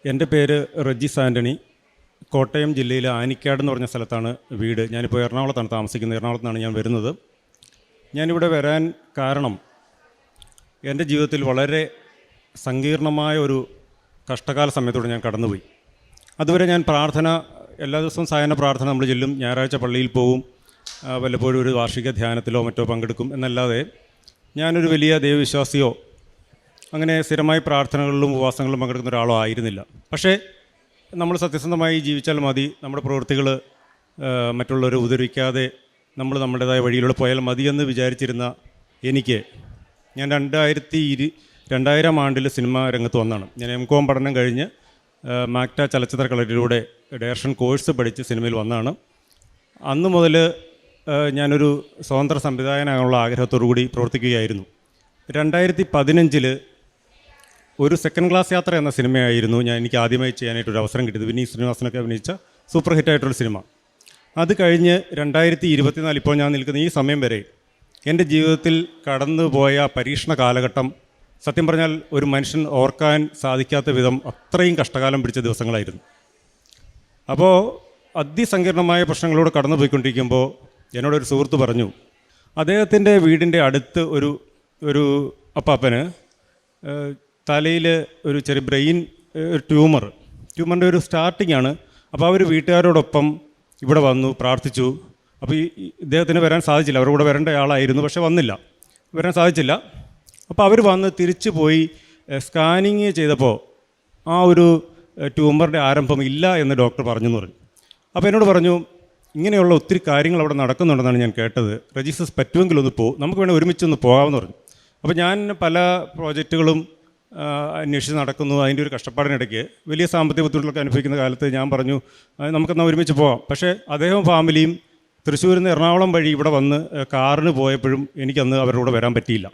എൻ്റെ പേര് റെജിസ് ആൻ്റണി. കോട്ടയം ജില്ലയിലെ ആനിക്കാട് എന്ന് പറഞ്ഞ സ്ഥലത്താണ് വീട്. ഞാനിപ്പോൾ എറണാകുളത്താണ് താമസിക്കുന്നത്. എറണാകുളത്താണ് ഞാൻ വരുന്നത്. ഞാനിവിടെ വരാൻ കാരണം എൻ്റെ ജീവിതത്തിൽ വളരെ സങ്കീർണമായ ഒരു കഷ്ടകാല സമയത്തൂടെ ഞാൻ കടന്നുപോയി. അതുവരെ ഞാൻ പ്രാർത്ഥന എല്ലാ ദിവസവും സായാഹ്ന പ്രാർത്ഥന നമ്മൾ ചെല്ലും, ഞായറാഴ്ച പള്ളിയിൽ പോവും, വല്ലപ്പോഴും ഒരു വാർഷിക ധ്യാനത്തിലോ മറ്റോ പങ്കെടുക്കും എന്നല്ലാതെ ഞാനൊരു വലിയ ദൈവവിശ്വാസിയോ അങ്ങനെ സ്ഥിരമായി പ്രാർത്ഥനകളിലും ഉപവാസങ്ങളിലും പങ്കെടുക്കുന്ന ഒരാളോ ആയിരുന്നില്ല. പക്ഷേ നമ്മൾ സത്യസന്ധമായി ജീവിച്ചാൽ മതി, നമ്മുടെ പ്രവൃത്തികൾ മറ്റുള്ളവരെ ഉപദ്രവിക്കാതെ നമ്മൾ നമ്മുടേതായ വഴിയിലൂടെ പോയാൽ മതിയെന്ന് വിചാരിച്ചിരുന്ന എനിക്ക്, ഞാൻ 2000 ആണ്ടിൽ സിനിമാ രംഗത്ത് വന്നതാണ്. ഞാൻ MCOM പഠനം കഴിഞ്ഞ് മാക്ട ചലച്ചിത്ര കളരിയിലൂടെ ഡയറക്ഷൻ കോഴ്സ് പഠിച്ച് സിനിമയിൽ വന്നതാണ്. അന്ന് മുതൽ ഞാനൊരു സ്വതന്ത്ര സംവിധായകനാകാനുള്ള ആഗ്രഹത്തോടു കൂടി പ്രവർത്തിക്കുകയായിരുന്നു. 2015 ഒരു സെക്കൻഡ് ക്ലാസ് യാത്ര എന്ന സിനിമയായിരുന്നു എനിക്ക് ആദ്യമായി ചെയ്യാനായിട്ടൊരു അവസരം കിട്ടിയത്. വിനീത് ശ്രീനിവാസനൊക്കെ അഭിനയിച്ച സൂപ്പർ ഹിറ്റായിട്ടുള്ള സിനിമ. അത് കഴിഞ്ഞ് 2024 ഇപ്പോൾ ഞാൻ നിൽക്കുന്ന ഈ സമയം വരെ എൻ്റെ ജീവിതത്തിൽ കടന്നുപോയ പരീക്ഷണ കാലഘട്ടം സത്യം പറഞ്ഞാൽ ഒരു മനുഷ്യൻ ഓർക്കാൻ സാധിക്കാത്ത വിധം അത്രയും കഷ്ടകാലം പിടിച്ച ദിവസങ്ങളായിരുന്നു. അപ്പോൾ അതിസങ്കീർണമായ പ്രശ്നങ്ങളോട് കടന്നു പോയിക്കൊണ്ടിരിക്കുമ്പോൾ എന്നോടൊരു സുഹൃത്ത് പറഞ്ഞു, അദ്ദേഹത്തിൻ്റെ വീടിൻ്റെ അടുത്ത് ഒരു അപ്പാപ്പന് തലയിൽ ഒരു ചെറിയ ബ്രെയിൻ ട്യൂമറിൻ്റെ ഒരു സ്റ്റാർട്ടിംഗ് ആണ്. അപ്പോൾ അവർ വീട്ടുകാരോടൊപ്പം ഇവിടെ വന്നു, പ്രാർത്ഥിച്ചു. അപ്പോൾ ഇദ്ദേഹത്തിന് വരാൻ സാധിച്ചില്ല. അവരുടെ കൂടെ വരേണ്ട ആളായിരുന്നു, പക്ഷേ വരാൻ സാധിച്ചില്ല. അപ്പോൾ അവർ വന്ന് തിരിച്ചു പോയി സ്കാനിങ് ചെയ്തപ്പോൾ ആ ഒരു ട്യൂമറിൻ്റെ ആരംഭം ഇല്ല എന്ന് ഡോക്ടർ പറഞ്ഞു. അപ്പോൾ എന്നോട് പറഞ്ഞു, ഇങ്ങനെയുള്ള ഒത്തിരി കാര്യങ്ങൾ അവിടെ നടക്കുന്നുണ്ടെന്നാണ് ഞാൻ കേട്ടത്, രജിസ്റ്റർ പറ്റുമെങ്കിൽ ഒന്ന് നമുക്ക് വേണമെങ്കിൽ ഒരുമിച്ചൊന്ന് പോകാമെന്ന് പറഞ്ഞു. അപ്പോൾ ഞാൻ പല പ്രോജക്റ്റുകളും അന്വേഷിച്ച് നടക്കുന്നു. അതിൻ്റെ ഒരു കഷ്ടപ്പാടിനിടയ്ക്ക് വലിയ സാമ്പത്തിക ബുദ്ധിമുട്ടുകളൊക്കെ അനുഭവിക്കുന്ന കാലത്ത് ഞാൻ പറഞ്ഞു, നമുക്കെന്നാൽ ഒരുമിച്ച് പോകാം. പക്ഷേ അദ്ദേഹം ഫാമിലിയും തൃശ്ശൂരിൽ നിന്ന് എറണാകുളം വഴി ഇവിടെ വന്ന് കാറിന് പോയപ്പോഴും എനിക്കന്ന് അവരുടെ കൂടെ വരാൻ പറ്റിയില്ല.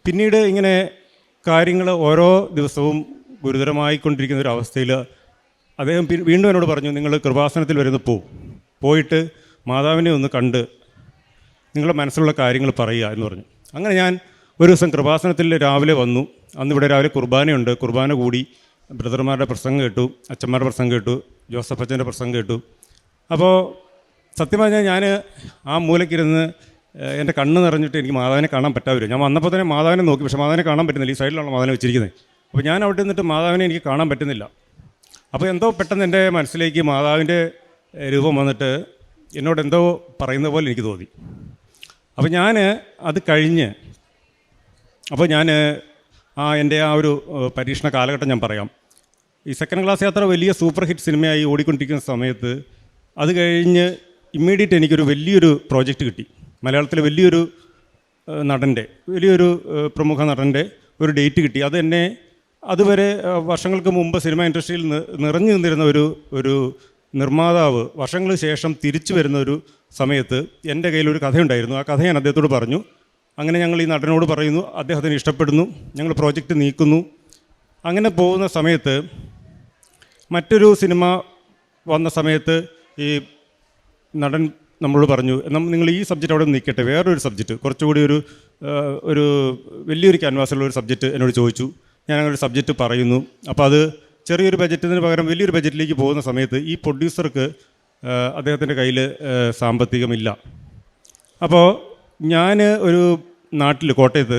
പിന്നീട് ഇങ്ങനെ കാര്യങ്ങൾ ഓരോ ദിവസവും ഗുരുതരമായിക്കൊണ്ടിരിക്കുന്ന ഒരു അവസ്ഥയിൽ അദ്ദേഹം വീണ്ടും എന്നോട് പറഞ്ഞു, നിങ്ങൾ കൃപാസനത്തിൽ വരുന്ന പോയിട്ട് മാതാവിനെ ഒന്ന് കണ്ട് നിങ്ങളുടെ മനസ്സിലുള്ള കാര്യങ്ങൾ പറയുക എന്ന് പറഞ്ഞു. അങ്ങനെ ഞാൻ ഒരു ദിവസം കൃപാസനത്തിൽ രാവിലെ വന്നു. അന്നിവിടെ രാവിലെ കുർബാനയുണ്ട്. കുർബാന കൂടി ബ്രദർമാരുടെ പ്രസംഗം കേട്ടു, അച്ഛന്മാരുടെ പ്രസംഗം കേട്ടു, ജോസഫ് അച്ഛൻ്റെ പ്രസംഗം കേട്ടു. അപ്പോൾ സത്യം പറഞ്ഞാൽ ഞാൻ ആ മൂലയ്ക്കിരുന്ന് എൻ്റെ കണ്ണ് നിറഞ്ഞിട്ട് എനിക്ക് മാതാവിനെ കാണാൻ പറ്റാതെ. ഞാൻ വന്നപ്പോൾ തന്നെ മാതാവിനെ നോക്കി, പക്ഷേ മാതാവിനെ കാണാൻ പറ്റുന്നില്ല. ഈ സൈഡിലാണ് മാതാവിനെ വെച്ചിരിക്കുന്നത്. അപ്പോൾ ഞാൻ അവിടെ നിന്നിട്ട് മാതാവിനെ എനിക്ക് കാണാൻ പറ്റുന്നില്ല. അപ്പോൾ എന്തോ പെട്ടെന്ന് എൻ്റെ മനസ്സിലേക്ക് മാതാവിൻ്റെ രൂപം വന്നിട്ട് എന്നോട് എന്തോ പറയുന്ന പോലെ എനിക്ക് തോന്നി. അപ്പോൾ ഞാൻ അത് കഴിഞ്ഞ് എൻ്റെ ആ ഒരു പരീക്ഷണ കാലഘട്ടം ഞാൻ പറയാം. ഈ സെക്കൻഡ് ക്ലാസ് യാത്ര വലിയ സൂപ്പർ ഹിറ്റ് സിനിമയായി ഓടിക്കൊണ്ടിരിക്കുന്ന സമയത്ത് അത് കഴിഞ്ഞ് ഇമ്മീഡിയറ്റ് എനിക്കൊരു വലിയൊരു പ്രോജക്റ്റ് കിട്ടി. മലയാളത്തിലെ വലിയൊരു പ്രമുഖ നടൻ്റെ ഒരു ഡേറ്റ് കിട്ടി. അത് എന്നെ അതുവരെ വർഷങ്ങൾക്ക് മുമ്പ് സിനിമ ഇൻഡസ്ട്രിയിൽ നിറഞ്ഞു നിന്നിരുന്ന ഒരു നിർമ്മാതാവ് വർഷങ്ങൾക്ക് ശേഷം തിരിച്ചു വരുന്ന ഒരു സമയത്ത് എൻ്റെ കയ്യിലൊരു കഥയുണ്ടായിരുന്നു. ആ കഥ ഞാൻ അദ്ദേഹത്തോട് പറഞ്ഞു. അങ്ങനെ ഞങ്ങൾ ഈ നടനോട് പറയുന്നു, അദ്ദേഹത്തിന് ഇഷ്ടപ്പെടുന്നു, ഞങ്ങൾ പ്രോജക്റ്റ് നീക്കുന്നു. അങ്ങനെ പോകുന്ന സമയത്ത് മറ്റൊരു സിനിമ വന്ന സമയത്ത് ഈ നടൻ നമ്മളോട് പറഞ്ഞു, നിങ്ങൾ ഈ സബ്ജക്റ്റ് അവിടെ നിൽക്കട്ടെ, വേറൊരു സബ്ജക്റ്റ് കുറച്ചുകൂടി ഒരു വലിയൊരു ക്യാൻവാസിലുള്ള ഒരു സബ്ജക്റ്റ് എന്നോട് ചോദിച്ചു. ഞാൻ അങ്ങനെ ഒരു സബ്ജക്റ്റ് പറയുന്നു. അപ്പോൾ അത് ചെറിയൊരു ബജറ്റിന് പകരം വലിയൊരു ബജറ്റിലേക്ക് പോകുന്ന സമയത്ത് ഈ പ്രൊഡ്യൂസർക്ക് അദ്ദേഹത്തിൻ്റെ കയ്യിൽ സാമ്പത്തികമില്ല. അപ്പോൾ ഞാൻ ഒരു നാട്ടിൽ കോട്ടയത്ത്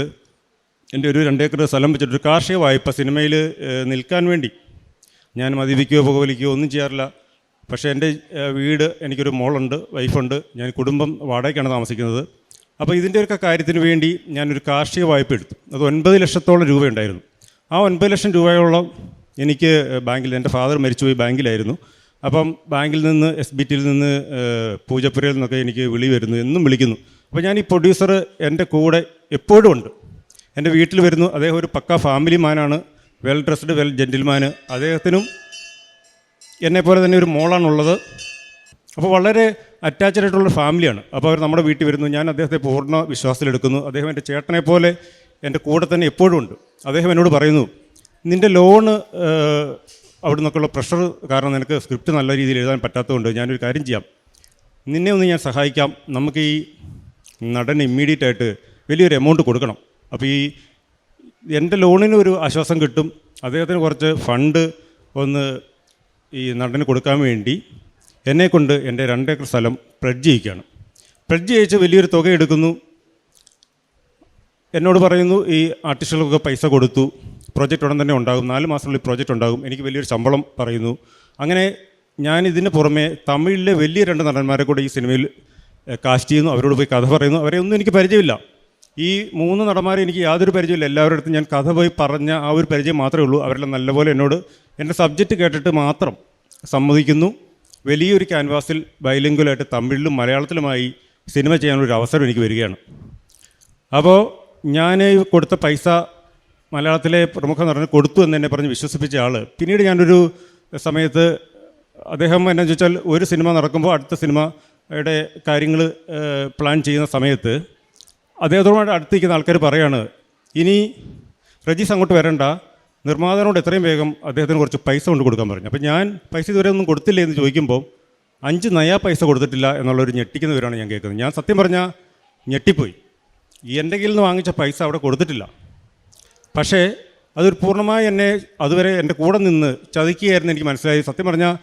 എൻ്റെ ഒരു 2 ഏക്കർ സ്ഥലം വെച്ചിട്ടൊരു കാർഷിക വായ്പ സിനിമയിൽ നിൽക്കാൻ വേണ്ടി, ഞാൻ മദ്യപിക്കുകയോ പുകവലിക്കുകയോ ഒന്നും ചെയ്യാറില്ല. പക്ഷേ എൻ്റെ വീട്, എനിക്കൊരു മോളുണ്ട്, വൈഫുണ്ട്, ഞാൻ കുടുംബം വാടകയ്ക്കാണ് താമസിക്കുന്നത്. അപ്പോൾ ഇതിൻ്റെയൊക്കെ കാര്യത്തിന് വേണ്ടി ഞാനൊരു കാർഷിക വായ്പ എടുത്തു. അത് 9 ലക്ഷത്തോളം രൂപയുണ്ടായിരുന്നു. ആ 9 ലക്ഷം രൂപയോളം എനിക്ക് ബാങ്കിൽ, എൻ്റെ ഫാദർ മരിച്ചുപോയി ബാങ്കിലായിരുന്നു. അപ്പം ബാങ്കിൽ നിന്ന് SBTയിൽ നിന്ന് പൂജപ്പുരയിൽ നിന്നൊക്കെ എനിക്ക് വിളി വരുന്നു, എന്നും വിളിക്കുന്നു. അപ്പോൾ ഞാൻ ഈ പ്രൊഡ്യൂസർ എൻ്റെ കൂടെ എപ്പോഴും ഉണ്ട്, എൻ്റെ വീട്ടിൽ വരുന്നു. അദ്ദേഹം ഒരു പക്ക ഫാമിലി മാനാണ്, വെൽ ഡ്രസ്ഡ്, വെൽ ജെൻറ്റിൽമാൻ. അദ്ദേഹത്തിനും എന്നെപ്പോലെ തന്നെ ഒരു മോളാണുള്ളത്. അപ്പോൾ വളരെ അറ്റാച്ച്ഡ് ആയിട്ടുള്ള ഫാമിലിയാണ്. അപ്പോൾ അവർ നമ്മുടെ വീട്ടിൽ വരുന്നു. ഞാൻ അദ്ദേഹത്തെ പൂർണ്ണ വിശ്വാസത്തിലെടുക്കുന്നു. അദ്ദേഹം എൻ്റെ ചേട്ടനെ പോലെ എൻ്റെ കൂടെ തന്നെ എപ്പോഴും ഉണ്ട്. അദ്ദേഹം എന്നോട് പറയുന്നു, നിൻ്റെ ലോണ് അവിടെ നിന്നൊക്കെയുള്ള പ്രഷർ കാരണം നിനക്ക് സ്ക്രിപ്റ്റ് നല്ല രീതിയിൽ എഴുതാൻ പറ്റാത്തതുകൊണ്ട് ഞാനൊരു കാര്യം ചെയ്യാം, നിന്നെ ഒന്ന് ഞാൻ സഹായിക്കാം. നമുക്ക് ഈ നടന് ഇമ്മീഡിയറ്റായിട്ട് വലിയൊരു എമൗണ്ട് കൊടുക്കണം. അപ്പോൾ എൻ്റെ ലോണിന് ഒരു ആശ്വാസം കിട്ടും, അദ്ദേഹത്തിന് കുറച്ച് ഫണ്ട് ഒന്ന് ഈ നടന് കൊടുക്കാൻ വേണ്ടി എന്നെക്കൊണ്ട് എൻ്റെ 2 ഏക്കർ സ്ഥലം പ്ലഡ്ജ് ചെയ്യിക്കുകയാണ്. പ്ലഡ്ജ് ചെയ്യിച്ച് വലിയൊരു തുക എടുക്കുന്നു. എന്നോട് പറയുന്നു ഈ ആർട്ടിസ്റ്റുകൾക്ക് പൈസ കൊടുത്തു, പ്രോജക്റ്റ് ഉടൻ തന്നെ ഉണ്ടാകും, 4 മാസത്തിനുള്ളിൽ പ്രോജക്റ്റ് ഉണ്ടാകും, എനിക്ക് വലിയൊരു ശമ്പളം പറയുന്നു. അങ്ങനെ ഞാനിതിന് പുറമെ തമിഴിലെ വലിയ 2 നടന്മാരെ കൂടെ ഈ സിനിമയിൽ കാസ്റ്റ് ചെയ്യുന്നു. അവരോട് പോയി കഥ പറയുന്നു. അവരെ ഒന്നും എനിക്ക് പരിചയമില്ല. ഈ 3 നടന്മാരെ എനിക്ക് യാതൊരു പരിചയമില്ല. എല്ലാവരുടെ അടുത്തും ഞാൻ കഥ പോയി പറഞ്ഞ ആ ഒരു പരിചയം മാത്രമേ ഉള്ളൂ. അവരെല്ലാം നല്ലപോലെ എന്നോട് എൻ്റെ സബ്ജക്റ്റ് കേട്ടിട്ട് മാത്രം സമ്മതിക്കുന്നു. വലിയൊരു ക്യാൻവാസിൽ ബൈലിംഗ്വലായിട്ട് തമിഴിലും മലയാളത്തിലുമായി സിനിമ ചെയ്യാനുള്ളൊരു അവസരം എനിക്ക് വരികയാണ്. അപ്പോൾ ഞാൻ കൊടുത്ത പൈസ മലയാളത്തിലെ പ്രമുഖ നടന് കൊടുത്തു എന്ന് എന്നെ പറഞ്ഞ് വിശ്വസിപ്പിച്ച ആൾ പിന്നീട് ഞാനൊരു സമയത്ത് അദ്ദേഹം എന്നാന്ന് ചോദിച്ചാൽ ഒരു സിനിമ നടക്കുമ്പോൾ അടുത്ത സിനിമയുടെ കാര്യങ്ങൾ പ്ലാൻ ചെയ്യുന്ന സമയത്ത് അദ്ദേഹത്തോട് അടുത്തിരിക്കുന്ന ആൾക്കാർ പറയാണ്, ഇനി റജീസ് അങ്ങോട്ട് വരണ്ട, നിർമ്മാതാവിനോട് എത്രയും വേഗം അദ്ദേഹത്തിന് കുറച്ച് പൈസ കൊണ്ട് കൊടുക്കാൻ പറഞ്ഞു. അപ്പോൾ ഞാൻ പൈസ ഇതുവരെ ഒന്നും കൊടുത്തില്ലേ എന്ന് ചോദിക്കുമ്പോൾ 5 നയാ പൈസ കൊടുത്തിട്ടില്ല എന്നുള്ളൊരു ഞെട്ടിക്കുന്ന വിവരമാണ് ഞാൻ കേൾക്കുന്നത്. ഞാൻ സത്യം പറഞ്ഞാൽ ഞെട്ടിപ്പോയി. എൻ്റെ കയ്യിൽ നിന്ന് വാങ്ങിച്ച പൈസ അവിടെ കൊടുത്തിട്ടില്ല. പക്ഷേ അതൊരു പൂർണ്ണമായി എന്നെ അതുവരെ എൻ്റെ കൂടെ നിന്ന് ചതിക്കുകയായിരുന്നു എനിക്ക് മനസ്സിലായി. സത്യം പറഞ്ഞാൽ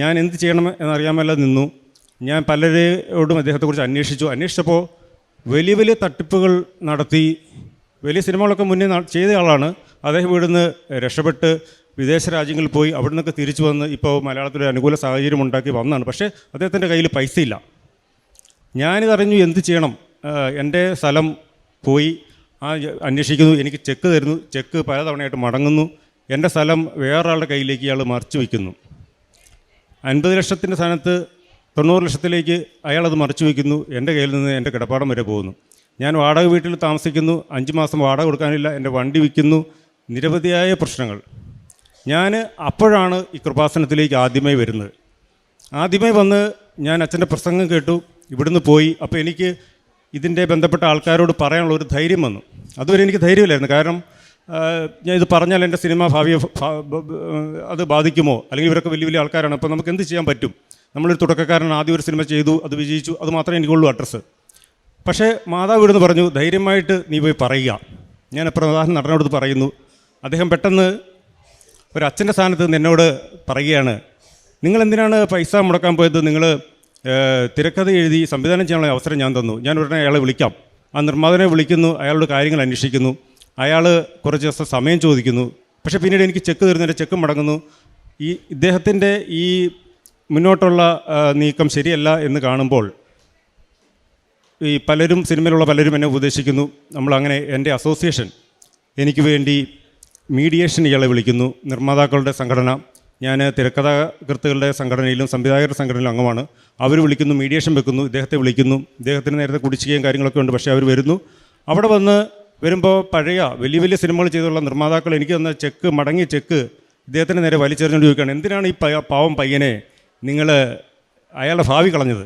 ഞാൻ എന്ത് ചെയ്യണം എന്നറിയാമല്ല നിന്നു. ഞാൻ പലരോടും അദ്ദേഹത്തെക്കുറിച്ച് അന്വേഷിച്ചപ്പോൾ വലിയ വലിയ തട്ടിപ്പുകൾ നടത്തി വലിയ സിനിമകളൊക്കെ മുന്നേ ചെയ്ത ആളാണ്. അദ്ദേഹം ഇവിടുന്ന് രക്ഷപ്പെട്ട് വിദേശ രാജ്യങ്ങളിൽ പോയി അവിടെ നിന്നൊക്കെ തിരിച്ചു വന്ന് ഇപ്പോൾ മലയാളത്തിലൊരു അനുകൂല സാഹചര്യം ഉണ്ടാക്കി വന്നതാണ്. പക്ഷേ അദ്ദേഹത്തിൻ്റെ കയ്യിൽ പൈസയില്ല. ഞാനിതറിഞ്ഞു എന്ത് ചെയ്യണം. എൻ്റെ സ്ഥലം പോയി അന്വേഷിക്കുന്നു. എനിക്ക് ചെക്ക് തരുന്നു. ചെക്ക് പലതവണയായിട്ട് മടങ്ങുന്നു. എൻ്റെ സ്ഥലം വേറൊരാളുടെ കയ്യിലേക്ക് ഇയാൾ മറിച്ച് വയ്ക്കുന്നു. 50 ലക്ഷത്തിൻ്റെ സ്ഥാനത്ത് 90 ലക്ഷത്തിലേക്ക് അയാളത് മറിച്ച് വയ്ക്കുന്നു. എൻ്റെ കയ്യിൽ നിന്ന് എൻ്റെ കിടപ്പാടം വരെ പോകുന്നു. ഞാൻ വാടക വീട്ടിൽ താമസിക്കുന്നു. 5 മാസം വാടക കൊടുക്കാനില്ല. എൻ്റെ വണ്ടി വിൽക്കുന്നു. നിരവധിയായ പ്രശ്നങ്ങൾ. ഞാൻ അപ്പോഴാണ് ഈ കൃപാസനത്തിലേക്ക് ആദ്യമായി വരുന്നത്. ആദ്യമായി വന്ന് ഞാൻ അച്ഛൻ്റെ പ്രസംഗം കേട്ടു. ഇവിടുന്ന് പോയി. അപ്പോൾ എനിക്ക് ഇതിൻ്റെ ബന്ധപ്പെട്ട ആൾക്കാരോട് പറയാനുള്ള ഒരു ധൈര്യം വന്നു. അതുവരെ എനിക്ക് ധൈര്യമില്ലായിരുന്നു. കാരണം ഞാൻ ഇത് പറഞ്ഞാൽ എൻ്റെ സിനിമ ഭാവിയെ അത് ബാധിക്കുമോ, അല്ലെങ്കിൽ ഇവരൊക്കെ വലിയ വലിയ ആൾക്കാരാണ്, അപ്പോൾ നമുക്ക് എന്ത് ചെയ്യാൻ പറ്റും. നമ്മളൊരു തുടക്കക്കാരൻ ആദ്യം ഒരു സിനിമ ചെയ്തു, അത് വിജയിച്ചു, അത് മാത്രമേ എനിക്കുള്ളൂ അഡ്രസ്സ്. പക്ഷേ മാതാവ് ഇവിടുന്ന് പറഞ്ഞു, ധൈര്യമായിട്ട് നീ പോയി പറയുക. ഞാൻ പ്രധാന നടനോട് പറയുന്നു. അദ്ദേഹം പെട്ടെന്ന് ഒരു അച്ഛൻ്റെ സ്ഥാനത്ത് നിന്ന് എന്നോട് പറയുകയാണ്, നിങ്ങളെന്തിനാണ് പൈസ മുടക്കാൻ പോയത്? നിങ്ങൾ തിരക്കഥ എഴുതി സംവിധാനം ചെയ്യാനുള്ള അവസരം ഞാൻ തന്നു. ഞാൻ ഉടനെ അയാളെ വിളിക്കാം. ആ നിർമ്മാതാവിനെ വിളിക്കുന്നു. അയാളുടെ കാര്യങ്ങൾ അന്വേഷിക്കുന്നു. അയാൾ കുറച്ച് ദിവസം സമയം ചോദിക്കുന്നു. പക്ഷേ പിന്നീട് എനിക്ക് ചെക്ക് തരുന്നതിൻ്റെ ചെക്ക് മടങ്ങുന്നു. ഇദ്ദേഹത്തിൻ്റെ ഈ മുന്നോട്ടുള്ള നീക്കം ശരിയല്ല എന്ന് കാണുമ്പോൾ ഈ സിനിമയിലുള്ള പലരും എന്നെ ഉപദേശിക്കുന്നു. നമ്മളങ്ങനെ എൻ്റെ അസോസിയേഷൻ എനിക്ക് വേണ്ടി മീഡിയേഷൻ ഇയാളെ വിളിക്കുന്നു. നിർമ്മാതാക്കളുടെ സംഘടന, ഞാൻ തിരക്കഥാകൃത്തുക്കളുടെ സംഘടനയിലും സംവിധായകരുടെ സംഘടനയിലും അംഗമാണ്. അവർ വിളിക്കുന്നു, മീഡിയേഷൻ വെക്കുന്നു, ഇദ്ദേഹത്തെ വിളിക്കുന്നു. ഇദ്ദേഹത്തിന് നേരത്തെ കുടിശ്ശികയും കാര്യങ്ങളൊക്കെ ഉണ്ട്. പക്ഷേ അവർ വരുന്നു. അവിടെ വരുമ്പോൾ പഴയ വലിയ വലിയ സിനിമകൾ ചെയ്തുള്ള നിർമ്മാതാക്കൾ എനിക്ക് തന്ന ചെക്ക് മടങ്ങിയ ചെക്ക് ഇദ്ദേഹത്തിന് നേരെ വലിച്ചെറിഞ്ഞുകൊണ്ട് ചോദിക്കുകയാണ്, എന്തിനാണ് ഈ പാവം പയ്യനെ നിങ്ങൾ അയാളുടെ ഭാവി കളഞ്ഞത്?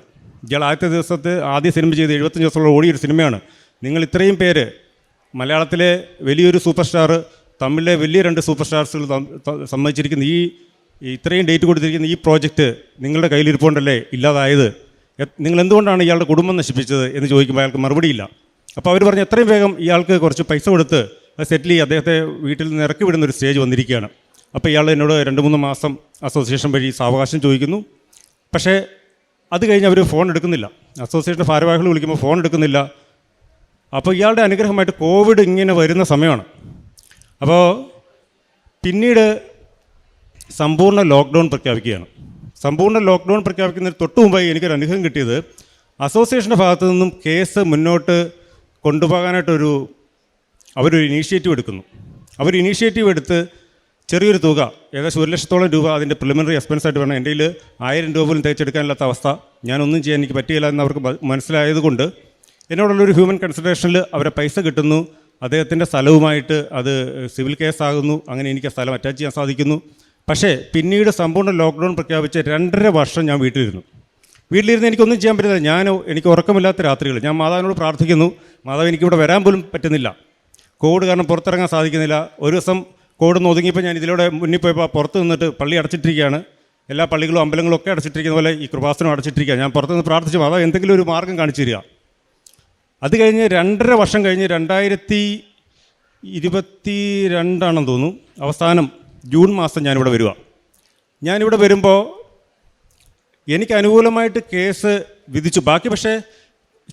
ഇയാൾ ആദ്യ സിനിമ ചെയ്ത് 75 ദിവസമുള്ള ഓടിയൊരു സിനിമയാണ്. നിങ്ങൾ ഇത്രയും പേര്, മലയാളത്തിലെ വലിയൊരു സൂപ്പർ സ്റ്റാർ, തമിഴിലെ വലിയ 2 സൂപ്പർ സ്റ്റാർസുകൾ സമ്മതിച്ചിരിക്കുന്ന ഇത്രയും ഡേറ്റ് കൊടുത്തിരിക്കുന്ന ഈ പ്രോജക്റ്റ് നിങ്ങളുടെ കയ്യിലിരിപ്പുണ്ടല്ലേ ഇല്ലാതായത്? നിങ്ങൾ എന്തുകൊണ്ടാണ് ഇയാളുടെ കുടുംബം നശിപ്പിച്ചത് എന്ന് ചോദിക്കുമ്പോൾ അയാൾക്ക് മറുപടിയില്ല. അപ്പോൾ അവർ പറഞ്ഞു, എത്രയും വേഗം ഇയാൾക്ക് കുറച്ച് പൈസ കൊടുത്ത് അത് സെറ്റിൽ ചെയ്ത് അദ്ദേഹത്തെ വീട്ടിൽ നിന്ന് ഇറക്കി വിടുന്നൊരു സ്റ്റേജ് വന്നിരിക്കുകയാണ്. അപ്പോൾ ഇയാൾ എന്നോട് 2-3 മാസം അസോസിയേഷൻ വഴി സാവകാശം ചോദിക്കുന്നു. പക്ഷേ അത് കഴിഞ്ഞ് അവർ ഫോൺ എടുക്കുന്നില്ല. അസോസിയേഷൻ്റെ ഭാരവാഹികൾ വിളിക്കുമ്പോൾ ഫോൺ എടുക്കുന്നില്ല. അപ്പോൾ ഇയാളുടെ അനുഗ്രഹമായിട്ട് കോവിഡ് ഇങ്ങനെ വരുന്ന സമയമാണ്. അപ്പോൾ പിന്നീട് സമ്പൂർണ്ണ ലോക്ക്ഡൗൺ പ്രഖ്യാപിക്കുകയാണ്. സമ്പൂർണ്ണ ലോക്ക്ഡൗൺ പ്രഖ്യാപിക്കുന്നതിന് തൊട്ട് മുമ്പായി എനിക്കൊരു അനുഗ്രഹം കിട്ടിയത്, അസോസിയേഷൻ്റെ ഭാഗത്തു നിന്നും കേസ് മുന്നോട്ട് കൊണ്ടുപോകാനായിട്ടൊരു അവരൊരു ഇനീഷ്യേറ്റീവ് എടുക്കുന്നു. അവർ ഇനീഷ്യേറ്റീവ് എടുത്ത് ചെറിയൊരു തുക, ഏകദേശം 1 ലക്ഷത്തോളം രൂപ അതിൻ്റെ പ്രിലിമിനറി എക്സ്പെൻസായിട്ട് വേണം. എൻ്റെ കയ്യിൽ 1000 രൂപ പോലും തേച്ചെടുക്കാനില്ലാത്ത അവസ്ഥ, ഞാനൊന്നും ചെയ്യാൻ എനിക്ക് പറ്റുകയില്ല എന്ന് അവർക്ക് മനസ്സിലായതുകൊണ്ട് എന്നോടുള്ളൊരു ഹ്യൂമൻ കൺസിഡറേഷനിൽ അവരെ പൈസ കിട്ടുന്നു. അദ്ദേഹത്തിൻ്റെ സ്ഥലവുമായിട്ട് അത് സിവിൽ കേസാകുന്നു. അങ്ങനെ എനിക്ക് ആ സ്ഥലം അറ്റാച്ച് ചെയ്യാൻ സാധിക്കുന്നു. പക്ഷേ പിന്നീട് സമ്പൂർണ്ണ ലോക്ക്ഡൗൺ പ്രഖ്യാപിച്ച് 2.5 വർഷം ഞാൻ വീട്ടിലിരുന്ന് എനിക്കൊന്നും ചെയ്യാൻ പറ്റുന്നില്ല. എനിക്ക് ഉറക്കമില്ലാത്ത രാത്രികൾ. ഞാൻ മാതാവിനോട് പ്രാർത്ഥിക്കുന്നു, മാതാവ് എനിക്കിവിടെ വരാൻ പോലും പറ്റുന്നില്ല. കോവിഡ് കാരണം പുറത്തിറങ്ങാൻ സാധിക്കുന്നില്ല. ഒരു ദിവസം കോവിഡ് ഒതുങ്ങിയപ്പോൾ ഞാൻ ഇതിലൂടെ മുന്നിൽ പോയപ്പോൾ പുറത്ത് നിന്നിട്ട് പള്ളി അടച്ചിട്ടിരിക്കുകയാണ്. എല്ലാ പള്ളികളും അമ്പലങ്ങളും ഒക്കെ അടച്ചിട്ടിരിക്കുന്ന പോലെ ഈ കൃപാസനം അടച്ചിട്ടിരിക്കുക. ഞാൻ പുറത്തുനിന്ന് പ്രാർത്ഥിച്ചു, മാതാവ് എന്തെങ്കിലും ഒരു മാർഗ്ഗം കാണിച്ചു തരിക. അത് കഴിഞ്ഞ് 2.5 വർഷം കഴിഞ്ഞ് 2022 തോന്നുന്നു, അവസാനം ജൂൺ മാസം ഞാനിവിടെ വരിക. ഞാനിവിടെ വരുമ്പോൾ എനിക്ക് അനുകൂലമായിട്ട് കേസ് വിധിച്ചു. ബാക്കി പക്ഷേ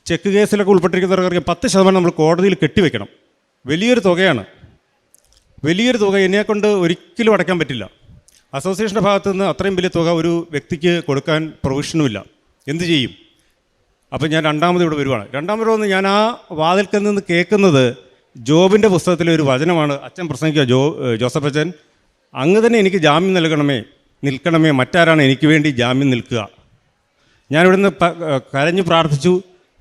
ചെക്ക് കേസിലൊക്കെ ഉൾപ്പെട്ടിരിക്കുന്നവർക്ക് 10% നമ്മൾ കോടതിയിൽ കെട്ടിവെക്കണം. വലിയൊരു തുകയാണ്. വലിയൊരു തുക എന്നെക്കൊണ്ട് ഒരിക്കലും അടയ്ക്കാൻ പറ്റില്ല. അസോസിയേഷൻ്റെ ഭാഗത്തു നിന്ന് അത്രയും വലിയ തുക ഒരു വ്യക്തിക്ക് കൊടുക്കാൻ പ്രൊവിഷനുമില്ല. എന്തു ചെയ്യും? അപ്പോൾ ഞാൻ രണ്ടാമത് ഇവിടെ വരുവാണ്. രണ്ടാമത് വന്ന് ഞാൻ ആ വാതിൽക്കൽ നിന്ന് കേൾക്കുന്നത് ജോബിൻ്റെ പുസ്തകത്തിലെ ഒരു വചനമാണ്. അച്ഛൻ പ്രസംഗിക്കുക, ജോസഫ് അച്ഛൻ, അങ്ങ് തന്നെ എനിക്ക് ജാമ്യം നിൽക്കണമേ, മറ്റാരാണ് എനിക്ക് വേണ്ടി ജാമ്യം നിൽക്കുക. ഞാനിവിടുന്ന് കരഞ്ഞു പ്രാർത്ഥിച്ചു.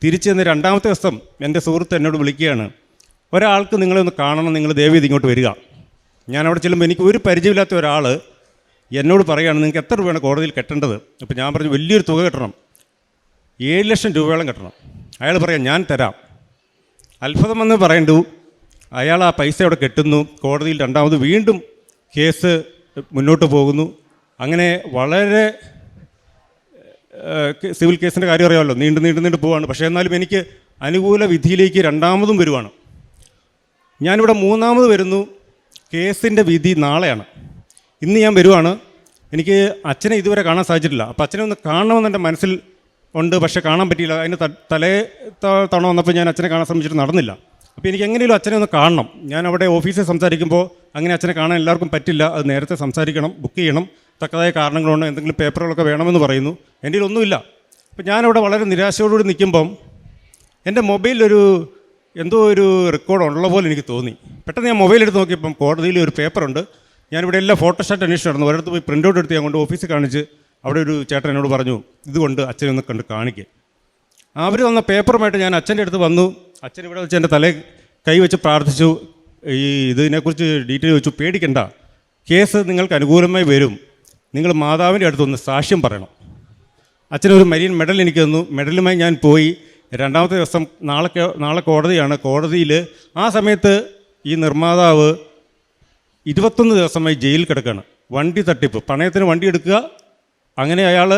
തിരിച്ചു ചെന്ന് രണ്ടാമത്തെ ദിവസം എൻ്റെ സുഹൃത്ത് എന്നോട് വിളിക്കുകയാണ്, ഒരാൾക്ക് നിങ്ങളൊന്ന് കാണണം, നിങ്ങൾ ദയവേദി ഇങ്ങോട്ട് വരിക. ഞാനവിടെ ചെല്ലുമ്പോൾ എനിക്ക് ഒരു പരിചയമില്ലാത്ത ഒരാൾ എന്നോട് പറയുകയാണ്, നിങ്ങൾക്ക് എത്ര രൂപയാണ് കോടതിയിൽ കെട്ടേണ്ടത്? അപ്പോൾ ഞാൻ പറഞ്ഞു, വലിയൊരു തുക കെട്ടണം, 7 ലക്ഷം രൂപയോളം കെട്ടണം. അയാൾ പറയാം, ഞാൻ തരാം. അത്ഭുതമെന്ന് പറയണ്ടു. അയാൾ ആ പൈസ അവിടെ കെട്ടുന്നു. കോടതിയിൽ രണ്ടാമത് വീണ്ടും കേസ് മുന്നോട്ട് പോകുന്നു. അങ്ങനെ വളരെ സിവിൽ കേസിൻ്റെ കാര്യം അറിയാമല്ലോ, നീണ്ടു പോവാണ്. പക്ഷേ എന്നാലും എനിക്ക് അനുകൂല വിധിയിലേക്ക് രണ്ടാമതും വരുവാണ്. ഞാനിവിടെ മൂന്നാമത് വരുന്നു. കേസിൻ്റെ വിധി നാളെയാണ്. ഇന്ന് ഞാൻ വരുവാണ്. എനിക്ക് അച്ഛനെ ഇതുവരെ കാണാൻ സാധിച്ചിട്ടില്ല. അപ്പോൾ അച്ഛനെ ഒന്ന് കാണണമെന്ന് എൻ്റെ മനസ്സിൽ ഉണ്ട്, പക്ഷേ കാണാൻ പറ്റിയില്ല. അതിന് തവണ വന്നപ്പോൾ ഞാൻ അച്ഛനെ കാണാൻ ശ്രമിച്ചിട്ട് നടന്നില്ല. അപ്പോൾ എനിക്ക് എങ്ങനെയും അച്ഛനെ ഒന്ന് കാണണം. ഞാൻ അവിടെ ഓഫീസിൽ സംസാരിക്കുമ്പോൾ അങ്ങനെ അച്ഛനെ കാണാൻ എല്ലാവർക്കും പറ്റില്ല, അത് നേരത്തെ സംസാരിക്കണം, ബുക്ക് ചെയ്യണം, തക്കതായ കാരണങ്ങളുണ്ട്, എന്തെങ്കിലും പേപ്പറുകളൊക്കെ വേണമെന്ന് പറയുന്നു. എൻ്റെ ഒന്നുമില്ല. അപ്പോൾ ഞാനവിടെ വളരെ നിരാശയോടുകൂടി നിൽക്കുമ്പം എൻ്റെ മൊബൈലിലൊരു എന്തോ ഒരു റെക്കോർഡ് ഉള്ള പോലെ എനിക്ക് തോന്നി. പെട്ടെന്ന് ഞാൻ മൊബൈൽ എടുത്ത് നോക്കിയപ്പം കോടതിയിൽ ഒരു പേപ്പറുണ്ട്. ഞാനിവിടെ എല്ലാം ഫോട്ടോസ്റ്റാറ്റ് അന്വേഷിച്ച് നടന്നു. ഒരിടത്ത് പോയി പ്രിൻ്റ് ഔട്ട് എടുത്ത് ഞാൻ കൊണ്ട് ഓഫീസിൽ കാണിച്ച് അവിടെ ഒരു ചേട്ടൻ എന്നോട് പറഞ്ഞു, ഇതുകൊണ്ട് അച്ഛനെ ഒന്ന് കണ്ട് കാണിക്കുക. അവർ തന്ന പേപ്പറുമായിട്ട് ഞാൻ അച്ഛൻ്റെ അടുത്ത് വന്നു. അച്ഛൻ ഇവിടെ വെച്ച് എൻ്റെ തലയിൽ കൈവച്ച് പ്രാർത്ഥിച്ചു. ഇതിനെക്കുറിച്ച് ഡീറ്റെയിൽ ചോദിച്ചു. പേടിക്കണ്ട, കേസ് നിങ്ങൾക്ക് അനുകൂലമായി വരും, നിങ്ങൾ മാതാവിൻ്റെ അടുത്തൊന്ന് സാക്ഷ്യം പറയണം. അച്ഛനൊരു മരീൻ മെഡൽ എനിക്ക് തന്നു. മെഡലുമായി ഞാൻ പോയി. രണ്ടാമത്തെ ദിവസം നാളെ കോടതിയാണ്. കോടതിയിൽ ആ സമയത്ത് ഈ നിർമ്മാതാവ് 21 ദിവസമായി ജയിലിൽ കിടക്കുകയാണ്. വണ്ടി തട്ടിപ്പ്, പണയത്തിന് വണ്ടി എടുക്കുക, അങ്ങനെ അയാൾ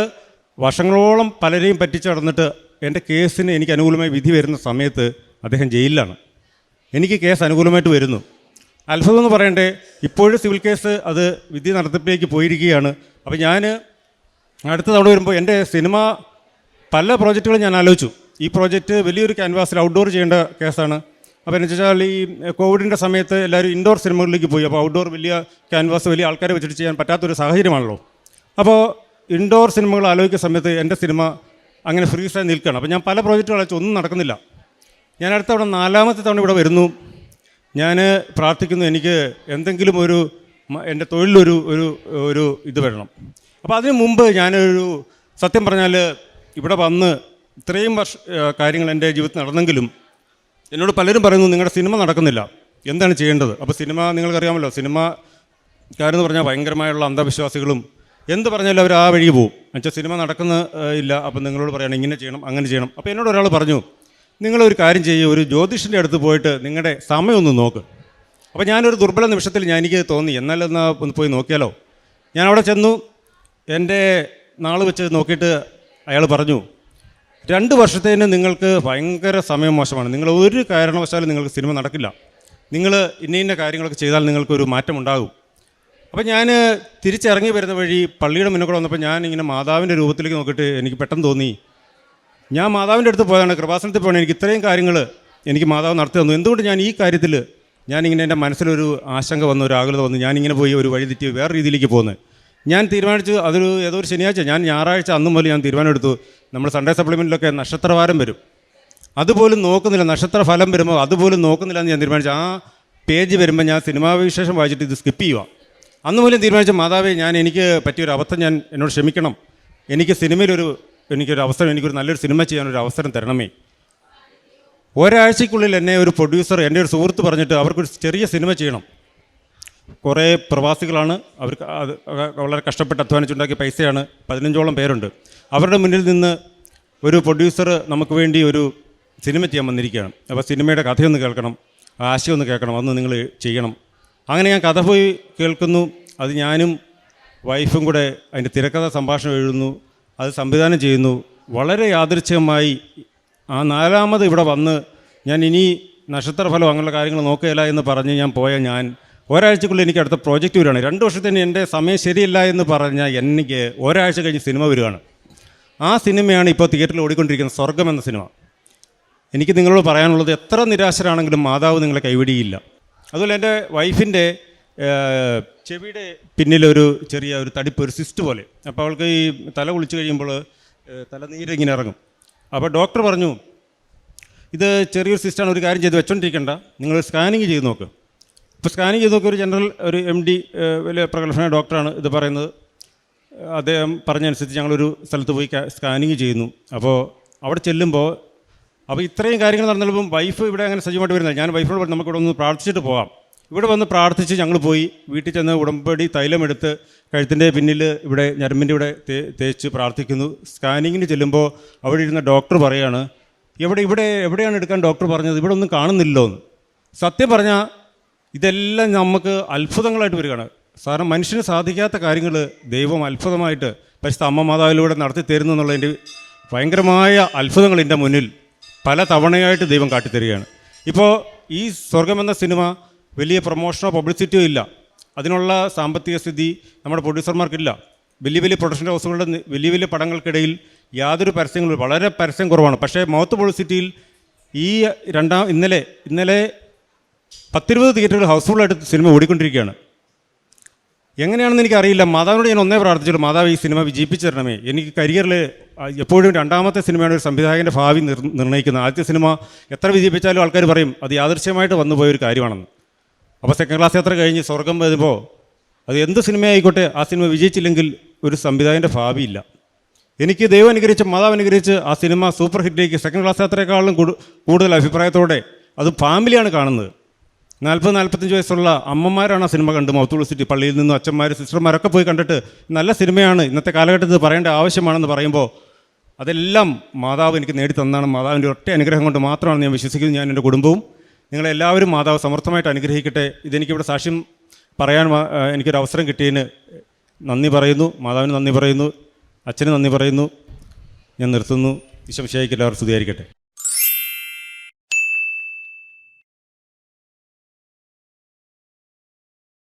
വർഷങ്ങളോളം പലരെയും പറ്റിച്ച് നടന്നിട്ട് എൻ്റെ കേസിന് എനിക്ക് അനുകൂലമായി വിധി വരുന്ന സമയത്ത് അദ്ദേഹം ജയിലിലാണ്. എനിക്ക് കേസ് അനുകൂലമായിട്ട് വരുന്നു. അത്ഭുതം എന്ന് പറയണ്ടേ, ഇപ്പോഴും സിവിൽ കേസ് അത് വിധി നടത്തിപ്പിലേക്ക് പോയിരിക്കുകയാണ്. അപ്പോൾ ഞാൻ അടുത്ത തവണ വരുമ്പോൾ എൻ്റെ സിനിമ പല പ്രോജക്റ്റുകളും ഞാൻ ആലോചിച്ചു. ഈ പ്രോജക്റ്റ് വലിയൊരു ക്യാൻവാസിൽ ഔട്ട്ഡോർ ചെയ്യേണ്ട കേസാണ്. അപ്പോൾ എന്ന് വെച്ചാൽ ഈ കോവിഡിൻ്റെ സമയത്ത് എല്ലാവരും ഇൻഡോർ സിനിമകളിലേക്ക് പോയി. അപ്പോൾ ഔട്ട്ഡോർ വലിയ ക്യാൻവാസ് വലിയ ആൾക്കാരെ വെച്ചിട്ട് ചെയ്യാൻ പറ്റാത്തൊരു സാഹചര്യമാണല്ലോ. അപ്പോൾ ഇൻഡോർ സിനിമകൾ ആലോചിക്കുന്ന സമയത്ത് എൻ്റെ സിനിമ അങ്ങനെ ഫ്രീസായി നിൽക്കുകയാണ്. അപ്പോൾ ഞാൻ പല പ്രോജക്റ്റുകൾ അയച്ചു, ഒന്നും നടക്കുന്നില്ല. ഞാൻ അടുത്ത തവണ 4ാമത്തെ തവണ ഇവിടെ വരുന്നു. ഞാൻ പ്രാർത്ഥിക്കുന്നു, എനിക്ക് എന്തെങ്കിലും എൻ്റെ തൊഴിലൊരു ഒരു ഇത് വരണം. അപ്പോൾ അതിന് മുമ്പ് ഞാനൊരു സത്യം പറഞ്ഞാൽ ഇവിടെ വന്ന് ഇത്രയും കാര്യങ്ങൾ എൻ്റെ ജീവിതത്തിൽ നടന്നെങ്കിലും എന്നോട് പലരും പറയുന്നു, നിങ്ങളുടെ സിനിമ നടക്കുന്നില്ല, എന്താണ് ചെയ്യേണ്ടത്? അപ്പോൾ സിനിമ നിങ്ങൾക്കറിയാമല്ലോ, സിനിമക്കാരെന്ന് പറഞ്ഞാൽ ഭയങ്കരമായുള്ള അന്ധവിശ്വാസികളും എന്ത് പറഞ്ഞാലും അവർ ആ വഴി പോവും. എന്നുവെച്ചാൽ സിനിമ ഇല്ല, അപ്പം നിങ്ങളോട് പറയണം ഇങ്ങനെ ചെയ്യണം അങ്ങനെ ചെയ്യണം. അപ്പോൾ എന്നോട് ഒരാൾ പറഞ്ഞു, നിങ്ങളൊരു കാര്യം ചെയ്യുക, ഒരു ജ്യോതിഷൻ്റെ അടുത്ത് പോയിട്ട് നിങ്ങളുടെ സമയം ഒന്ന് നോക്ക്. അപ്പോൾ ഞാനൊരു ദുർബല നിമിഷത്തിൽ എനിക്ക് തോന്നി, എന്നാലൊന്ന് ഒന്ന് പോയി നോക്കിയാലോ. ഞാൻ അവിടെ ചെന്നു, എൻ്റെ നാൾ വെച്ച് നോക്കിയിട്ട് അയാൾ പറഞ്ഞു, 2 വർഷത്തേന് നിങ്ങൾക്ക് ഭയങ്കര സമയം മോശമാണ്, നിങ്ങൾ ഒരു കാരണവശാലും നിങ്ങൾക്ക് സിനിമ നടക്കില്ല, നിങ്ങൾ ഇന്ന കാര്യങ്ങളൊക്കെ ചെയ്താൽ നിങ്ങൾക്കൊരു മാറ്റം ഉണ്ടാകും. അപ്പോൾ ഞാൻ തിരിച്ചിറങ്ങി വരുന്ന വഴി പള്ളിയുടെ മുന്നിൽ കൂടെ വന്നപ്പോൾ ഞാൻ ഇങ്ങനെ മാതാവിൻ്റെ രൂപത്തിലേക്ക് നോക്കിയിട്ട് എനിക്ക് പെട്ടെന്ന് തോന്നി, ഞാൻ മാതാവിൻ്റെ അടുത്ത് പോയതാണ്, കൃപാസനത്തിൽ പോകണം, എനിക്ക് ഇത്രയും കാര്യങ്ങൾ എനിക്ക് മാതാവ് നടത്തി തന്നു, എന്തുകൊണ്ട് ഞാൻ ഈ കാര്യത്തിൽ ഞാനിങ്ങനെ എൻ്റെ മനസ്സിലൊരു ആശങ്ക വന്നു, ഒരു ആകുലത വന്നു, ഞാനിങ്ങനെ പോയി ഒരു വഴി തെറ്റി വേറെ രീതിയിലേക്ക് പോകുന്നത്. ഞാൻ തീരുമാനിച്ചു, ഏതോ ഒരു ശനിയാഴ്ച, ഞാൻ ഞായറാഴ്ച അന്ന് മുതൽ ഞാൻ തീരുമാനമെടുത്തു, നമ്മൾ സൺഡേ സപ്ലിമെൻറ്റിലൊക്കെ നക്ഷത്രവാരം വരും, അതുപോലും നോക്കുന്നില്ല, നക്ഷത്ര ഫലം വരുമ്പോൾ അതുപോലും നോക്കുന്നില്ല എന്ന് ഞാൻ തീരുമാനിച്ചു. ആ പേജ് വരുമ്പോൾ ഞാൻ സിനിമാ വിശേഷം വായിച്ചിട്ട് ഇത് സ്കിപ്പ് ചെയ്യുക. അന്ന് മൂലം തീരുമാനിച്ച, മാതാവേ, എനിക്ക് പറ്റിയൊരു അബദ്ധം, എന്നോട് ക്ഷമിക്കണം, എനിക്ക് എനിക്കൊരു അവസരം, എനിക്കൊരു നല്ലൊരു സിനിമ ചെയ്യാനൊരു അവസരം തരണമേ. ഒരാഴ്ചയ്ക്കുള്ളിൽ എന്നെ ഒരു പ്രൊഡ്യൂസർ, എൻ്റെ ഒരു സുഹൃത്ത് പറഞ്ഞിട്ട് അവർക്കൊരു ചെറിയ സിനിമ ചെയ്യണം. കുറേ പ്രവാസികളാണ്, അവർക്ക് അത് വളരെ കഷ്ടപ്പെട്ട് അധ്വാനിച്ചുണ്ടാക്കിയ പൈസയാണ്, 15ഓളം പേരുണ്ട്. അവരുടെ മുന്നിൽ നിന്ന് ഒരു പ്രൊഡ്യൂസർ നമുക്ക് വേണ്ടി ഒരു സിനിമ ചെയ്യാൻ വന്നിരിക്കുകയാണ്. അപ്പോൾ സിനിമയുടെ കഥയൊന്ന് കേൾക്കണം, ആശയം ഒന്ന് കേൾക്കണം, അതൊന്ന് നിങ്ങൾ ചെയ്യണം. അങ്ങനെ ഞാൻ കഥ പോയി കേൾക്കുന്നു. അത് ഞാനും വൈഫും കൂടെ അതിൻ്റെ തിരക്കഥ സംഭാഷണം എഴുതുന്നു, അത് സംവിധാനം ചെയ്യുന്നു. വളരെ യാദൃച്ഛികമായി ആ 4ാമത് ഇവിടെ വന്ന് ഞാൻ ഇനി നക്ഷത്രഫലം അങ്ങനെയുള്ള കാര്യങ്ങൾ നോക്കുകയില്ല എന്ന് പറഞ്ഞ് ഞാൻ ഒരാഴ്ചക്കുള്ളിൽ എനിക്ക് അടുത്ത പ്രോജക്റ്റ് വരികയാണ്. 2 വർഷത്തിന് എൻ്റെ സമയം ശരിയല്ല എന്ന് പറഞ്ഞാൽ എനിക്ക് ഒരാഴ്ച കഴിഞ്ഞ് സിനിമ വരികയാണ്. ആ സിനിമയാണ് ഇപ്പോൾ തിയേറ്ററിൽ ഓടിക്കൊണ്ടിരിക്കുന്ന സ്വർഗം എന്ന സിനിമ. എനിക്ക് നിങ്ങളോട് പറയാനുള്ളത്, എത്ര നിരാശരാണെങ്കിലും മാതാവ് നിങ്ങളെ കൈവിടിയില്ല. അതുപോലെ എൻ്റെ വൈഫിൻ്റെ ചെവിയുടെ പിന്നിലൊരു ചെറിയ ഒരു തടിപ്പ്, ഒരു സിസ്റ്റ് പോലെ. അപ്പോൾ അവൾക്ക് ഈ തല കുളിച്ച് കഴിയുമ്പോൾ തലനീരിങ്ങനെ ഇറങ്ങും. അപ്പോൾ ഡോക്ടർ പറഞ്ഞു, ഇത് ചെറിയൊരു സിസ്റ്റാണ്, ഒരു കാര്യം ചെയ്ത് വെച്ചോണ്ടിരിക്കേണ്ട, നിങ്ങൾ സ്കാനിങ് ചെയ്ത് നോക്ക്. ഇപ്പോൾ സ്കാനിങ് ചെയ്ത് നോക്കി, ഒരു ജനറൽ ഒരു MD വലിയ പ്രഗത്ഭനായ ഡോക്ടറാണ് ഇത് പറയുന്നത്. അദ്ദേഹം പറഞ്ഞനുസരിച്ച് ഞങ്ങളൊരു സ്ഥലത്ത് പോയി സ്കാനിങ് ചെയ്യുന്നു. അപ്പോൾ അവിടെ ചെല്ലുമ്പോൾ ഇത്രയും കാര്യങ്ങൾ നടന്നപ്പം വൈഫ് ഇവിടെ അങ്ങനെ സജീവമായിട്ട് വരുന്നില്ല. ഞാൻ വൈഫിനോട് പറഞ്ഞു, നമുക്കിവിടെ ഒന്ന് പ്രാർത്ഥിച്ചിട്ട് പോകാം. ഇവിടെ വന്ന് പ്രാർത്ഥിച്ച് ഞങ്ങൾ പോയി. വീട്ടിൽ ചെന്ന് ഉടമ്പടി തൈലമെടുത്ത് കഴുത്തിൻ്റെ പിന്നിൽ ഇവിടെ ഞരമ്പിൻ്റെ ഇവിടെ തേച്ച് പ്രാർത്ഥിക്കുന്നു. സ്കാനിങ്ങിന് ചെല്ലുമ്പോൾ അവിടെ ഇരുന്ന ഡോക്ടർ പറയുകയാണ്, എവിടെയാണ് എടുക്കാൻ ഡോക്ടർ പറഞ്ഞത്, ഇവിടെ ഒന്നും കാണുന്നില്ലോ എന്ന്. സത്യം പറഞ്ഞാൽ ഇതെല്ലാം നമുക്ക് അത്ഭുതങ്ങളായിട്ട് വരികയാണ്. കാരണം മനുഷ്യന് സാധിക്കാത്ത കാര്യങ്ങൾ ദൈവം അത്ഭുതമായിട്ട് പരിശുദ്ധ അമ്മ മാതാവിലൂടെ നടത്തി തരുന്നു എന്നുള്ളതിൻ്റെ ഭയങ്കരമായ അത്ഭുതങ്ങൾ എൻ്റെ മുന്നിൽ പല തവണയായിട്ട് ദൈവം കാട്ടിത്തരികയാണ്. ഇപ്പോൾ ഈ സ്വർഗം എന്ന സിനിമ വലിയ പ്രൊമോഷനോ പബ്ലിസിറ്റിയോ ഇല്ല. അതിനുള്ള സാമ്പത്തിക സ്ഥിതി നമ്മുടെ പ്രൊഡ്യൂസർമാർക്കില്ല. വലിയ വലിയ പ്രൊഡക്ഷൻ ഹൗസുകളുടെ വലിയ വലിയ പടങ്ങൾക്കിടയിൽ യാതൊരു പരസ്യങ്ങളും, വളരെ പരസ്യം കുറവാണ്. പക്ഷേ മൗത്ത് പബ്ലിസിറ്റിയിൽ ഈ ഇന്നലെ 10-20 തിയേറ്ററുകൾ ഹൗസ്ഫുള്ളായിട്ട് സിനിമ ഓടിക്കൊണ്ടിരിക്കുകയാണ്. എങ്ങനെയാണെന്ന് എനിക്കറിയില്ല. മാതാവിനോട് ഞാൻ ഒന്നേ പ്രാർത്ഥിച്ചുള്ളൂ, മാതാവ് ഈ സിനിമ വിജയിപ്പിച്ചു തരണമേ. എനിക്ക് കരിയറിൽ എപ്പോഴും രണ്ടാമത്തെ സിനിമയാണ് ഒരു സംവിധായകൻ്റെ ഭാവി നിർണ്ണയിക്കുന്നത്. ആദ്യത്തെ സിനിമ എത്ര വിജയിപ്പിച്ചാലും ആൾക്കാർ പറയും അത് യാദൃശ്യമായിട്ട് വന്നു പോയൊരു കാര്യമാണെന്ന്. അപ്പോൾ സെക്കൻഡ് ക്ലാസ് യാത്ര കഴിഞ്ഞ് സ്വർഗം വരുമ്പോൾ അത് എന്ത് സിനിമയായിക്കോട്ടെ, ആ സിനിമ വിജയിച്ചില്ലെങ്കിൽ ഒരു സംവിധായകൻ്റെ ഭാവിയില്ല. എനിക്ക് ദൈവം അനുഗ്രഹിച്ച്, മാതാവ് അനുഗ്രഹിച്ച് ആ സിനിമ സൂപ്പർ ഹിറ്റിലേക്ക് സെക്കൻഡ് ക്ലാസ് യാത്രയെക്കാളും കൂടുതൽ അഭിപ്രായത്തോടെ അത് ഫാമിലിയാണ് കാണുന്നത്. 40-45 വയസ്സുള്ള അമ്മമാരാണ് ആ സിനിമ കണ്ട് മൗത്ത് പബ്ലിസിറ്റി, പള്ളിയിൽ നിന്നും അച്ഛന്മാർ സിസ്റ്റർമാരൊക്കെ പോയി കണ്ടിട്ട് നല്ല സിനിമയാണ്, ഇന്നത്തെ കാലഘട്ടത്തിൽ പറയേണ്ട ആവശ്യമാണെന്ന് പറയുമ്പോൾ അതെല്ലാം മാതാവ് എനിക്ക് നേടിത്തന്നാണ്. മാതാവിൻ്റെ ഒറ്റ അനുഗ്രഹം കൊണ്ട് മാത്രമാണ് ഞാൻ വിശ്വസിക്കുന്നത്. ഞാൻ എൻ്റെ കുടുംബവും നിങ്ങളെല്ലാവരും മാതാവ് സമർത്ഥമായിട്ട് അനുഗ്രഹിക്കട്ടെ. ഇതെനിക്കിവിടെ സാക്ഷ്യം പറയാൻ എനിക്കൊരു അവസരം കിട്ടിയതിന് നന്ദി പറയുന്നു. മാതാവിന് നന്ദി പറയുന്നു, അച്ഛന് നന്ദി പറയുന്നു. ഞാൻ നിർത്തുന്നു. ഈശോ മിശിഹായ്ക്ക് എല്ലാവരും സ്തുതിയായിരിക്കട്ടെ.